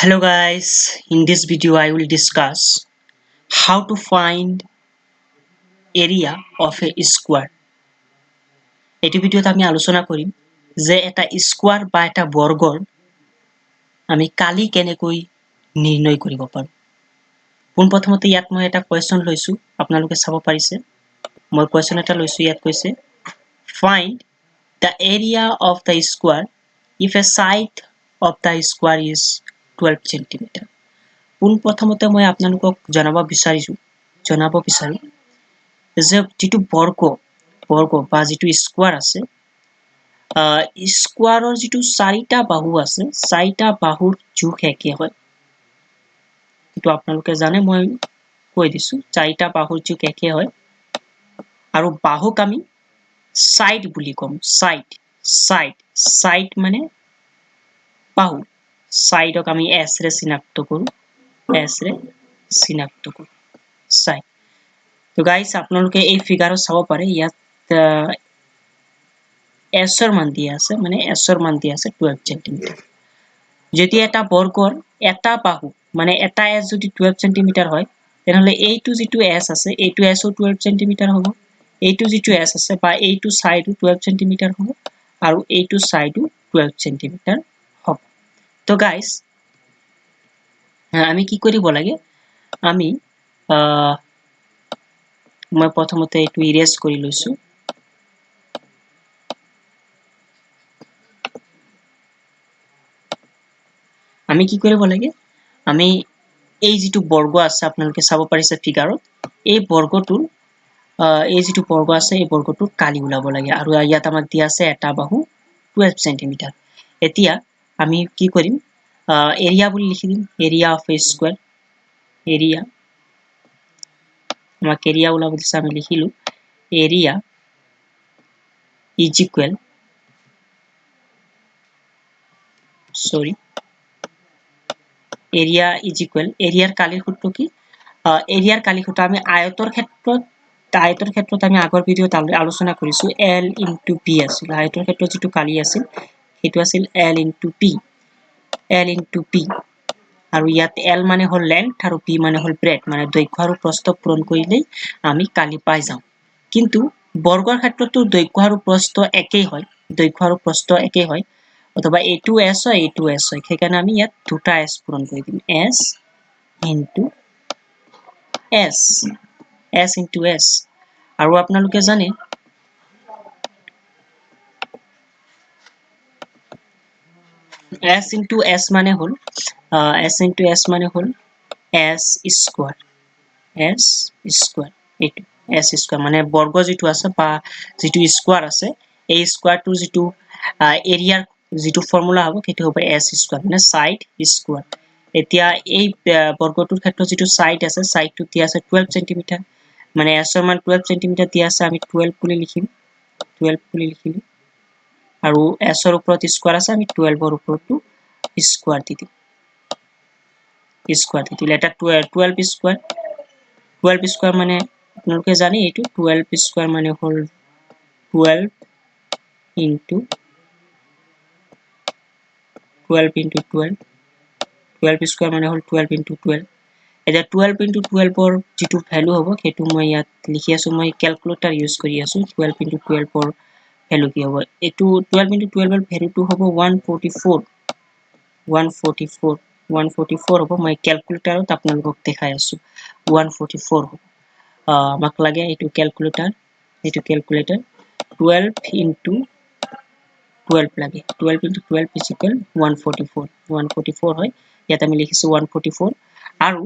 Hello guys, in this video I will discuss how to find area of a square. এই ভিডিওতে আমি আলোচনা কৰিম যে এটা স্কোয়াৰ বা এটা বৰ্গৰ আমি কালি কেনেকৈ নিৰ্ণয় কৰিব পাৰো। পোনপ্ৰথমতে ইয়াত মই এটা কোৱেশ্চন লৈছো, আপোনালোকে চাব পাৰিছে। মই কোৱেশ্চন এটা লৈছো, ইয়াত কৈছে find the area of the square if a side of the square is 12 cm. পোনপ্ৰথমতে মই আপোনালোকক জনাব বিচাৰো যে যিটো বৰ্গ বা যিটো স্কোয়াৰ আছে, স্কোয়াৰৰ যিটো চাৰিটা বাহু আছে, চাৰিটা বাহুৰ জোখ একে হয়। কিন্তু আপোনালোকে জানে, মই কৈ দিছো, চাৰিটা বাহুৰ জোখ একে হয় আৰু বাহুক আমি সাইড বুলি কম। সাইড মানে বাহু। সাইডক আমি এস ৰে চিনাক্ত কৰো, সাইড। তো গাইস, আপোনালোকে এই ফিগাৰত চাব পাৰে, ইয়াত এছৰ মান দিয়া আছে, মানে এছৰ মান দিয়া আছে 12 সেন্টিমিটাৰ। যদি এটা বৰ্গৰ এটা বাহু মানে এটা এছ যদি 12 সেন্টিমিটাৰ হয়, তেনেহলে এইটো যিটো এছ আছে, এইটো এছও 12 সেন্টিমিটাৰ হ'ব। এইটো যিটো এছ আছে বা এইটো সাইডো 12 সেন্টিমিটাৰ হ'ব আৰু এইটো সাইডো 12 সেন্টিমিটাৰ হ'ব। তো গাইস, আমি কি কৰিব লাগে, আমি মই প্ৰথমতে এইটো ইৰেজ কৰি লৈছো। আমি কি কৰিব লাগে, আমি এই যিটো বৰ্গ আছে, আপোনালোকে চাব পাৰিছে ফিগাৰত, এই বৰ্গটোৰ এই যিটো বৰ্গ আছে, এই বৰ্গটোৰ কালি ওলাব লাগে। আৰু ইয়াত আমাক দিয়া আছে এটা বাহু 12 সেন্টিমিটাৰ। এতিয়া আমি কি কৰিম, এৰিয়া বুলি লিখি দিম, area of A square. Area আমাক এৰিয়া ওলাব দিছে, আমি লিখিলো এৰিয়া ইজ ইকুৱেল, এৰিয়াৰ কালিৰ সূত্ৰ কি? এৰিয়াৰ কালিৰ সূত্ৰ আমি আয়তৰ ক্ষেত্ৰত আমি আগৰ ভিডিঅ'ত আলোচনা কৰিছো, এল ইনটু পি আছিল। আয়তৰ ক্ষেত্ৰত যিটো কালি আছিল, সেইটো আছিল এল ইনটু পি। আৰু ইয়াত এল মানে হল লেন্থ আৰু পি মানে হল ব্ৰেড, মানে দৈৰ্ঘ্য আৰু প্ৰস্থ পূৰণ কৰিলেই আমি কালি পাই যাওঁ। কিন্তু বৰ্গৰ ক্ষেত্ৰতো দৈৰ্ঘ্য আৰু প্ৰস্থ একেই হয়, অথবা এইটো এছ হয়, এইটো এছ হয়। সেইকাৰণে আমি ইয়াত দুটা এছ পূৰণ কৰি দিম, এছ ইনটু এছ। আৰু আপোনালোকে জানে, এছ ইনটু এছ মানে হল এছ স্কোয়াৰ। এইটো এছ স্কোয়াৰ মানে বৰ্গ যিটো আছে বা যিটো স্কোয়াৰ আছে, এই স্কোয়াৰটোৰ যিটো এৰিয়াৰ যিটো ফৰ্মুলা হ'ব, সেইটো হ'ব এছ স্কোয়াৰ, মানে সাইড স্কোয়াৰ। এতিয়া এই বৰ্গটোৰ ক্ষেত্ৰত যিটো সাইড আছে, সাইডটো দিয়া আছে 12 সেন্টিমিটাৰ, মানে এছৰ মান 12 সেন্টিমিটাৰ দিয়া আছে, আমি 12 বুলি লিখিলো। আৰু এছৰ ওপৰত স্কোয়াৰ আছে, আমি 12ৰ ওপৰতো স্কোয়াৰ দি দিম। এটা 12 স্কোয়ার মানে আপোনালোকে জানে, এইটো 12 স্কোয়ার মানে হল 12 ইনটু 12 স্কোয়ার মানে হল 12 ইনটু 12। এতিয়া 12 ইনটু 12ৰ যিটো ভ্যালু হ'ব, সেইটো মই ইয়াত লিখি আছো, মই ক্যালকুলেটৰ ইউজ কৰি আছো। 12 ইনটু 12ৰ ভ্যালু কি হ'ব, এইটো 12 ইনটু 12ৰ ভ্যালুটো হ'ব 144 হ'ব। মই ক্যালকুলেটৰত আপোনালোকক দেখাই আছো, 144 হ'ব। আমাক লাগে এইটো ক্যালকুলেটৰ 12 ইনটু 12 লাগে, 12 ইনটু 12 ইজ ইকুৱেল 144 হয়। ইয়াত আমি লিখিছো 144। আৰু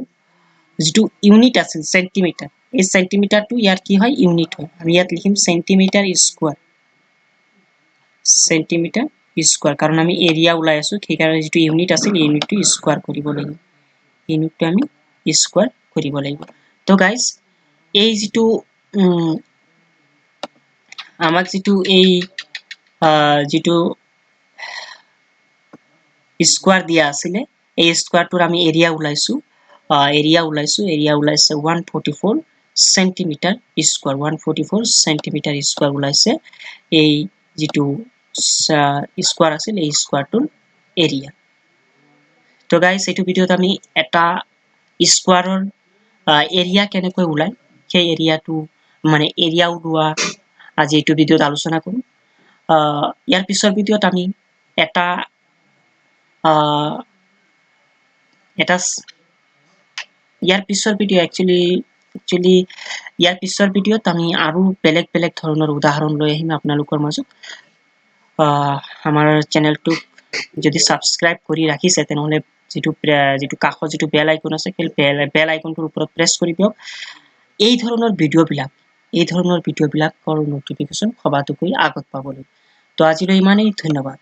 যিটো ইউনিট আছিল সেন্টিমিটাৰ, এই সেন্টিমিটাৰটো ইয়াৰ কি হয়, ইউনিট হয়। আমি ইয়াত লিখিম সেন্টিমিটাৰ স্কোয়াৰ, কাৰণ আমি এৰিয়া ওলাই আছো, সেইকাৰণে যিটো ইউনিট আছিল, ইউনিটটো স্কোয়াৰ কৰিব লাগিব। ইউনিটটো আমি স্কোয়াৰ কৰিব লাগিব। তো গাইস, এই যিটো আমাক যিটো এই যিটো স্কোয়াৰ দিয়া আছিলে, এই স্কোয়াৰটোৰ আমি এৰিয়া ওলাইছো, এৰিয়া ওলাইছে 144 সেন্টিমিটাৰ স্কোয়াৰ। 144 সেন্টিমিটাৰ স্কোয়াৰ ওলাইছে এই যিটো স্কোয়াৰ আছিল, এই স্কোয়াৰটোৰ এৰিয়া। তো গাইজ এইটো ভিডিঅ'ত আমি এটা স্কোৱাৰৰ এৰিয়া কেনেকৈ ওলাই সেই এৰিয়াটো মানে এৰিয়া ওলোৱা আজি এইটো ভিডিঅ'ত আলোচনা কৰিম। ইয়াৰ পিছৰ ভিডিঅ'ত আমি এটা ইয়াৰ পিছৰ ভিডিঅ' একচুৱেলি ইয়াৰ পিছৰ ভিডিঅ'ত আমি আৰু বেলেগ বেলেগ ধৰণৰ উদাহৰণ লৈ আহিম আপোনালোকৰ মাজত। আমাৰ চেনেলটোক যদি সাবস্ক্ৰাইব কৰি ৰাখিছে তেনেহলে যিটো কাষত যিটো বেল আইকন আছে সেই বেল আইকনটোৰ ওপৰত প্ৰেছ কৰি দিয়ক। এই ধৰণৰ ভিডিঅ'বিলাকৰ নটিফিকেশ্যন সবাতোকৈ আগত পাবলৈ। তো আজিলৈ ইমানেই, ধন্যবাদ।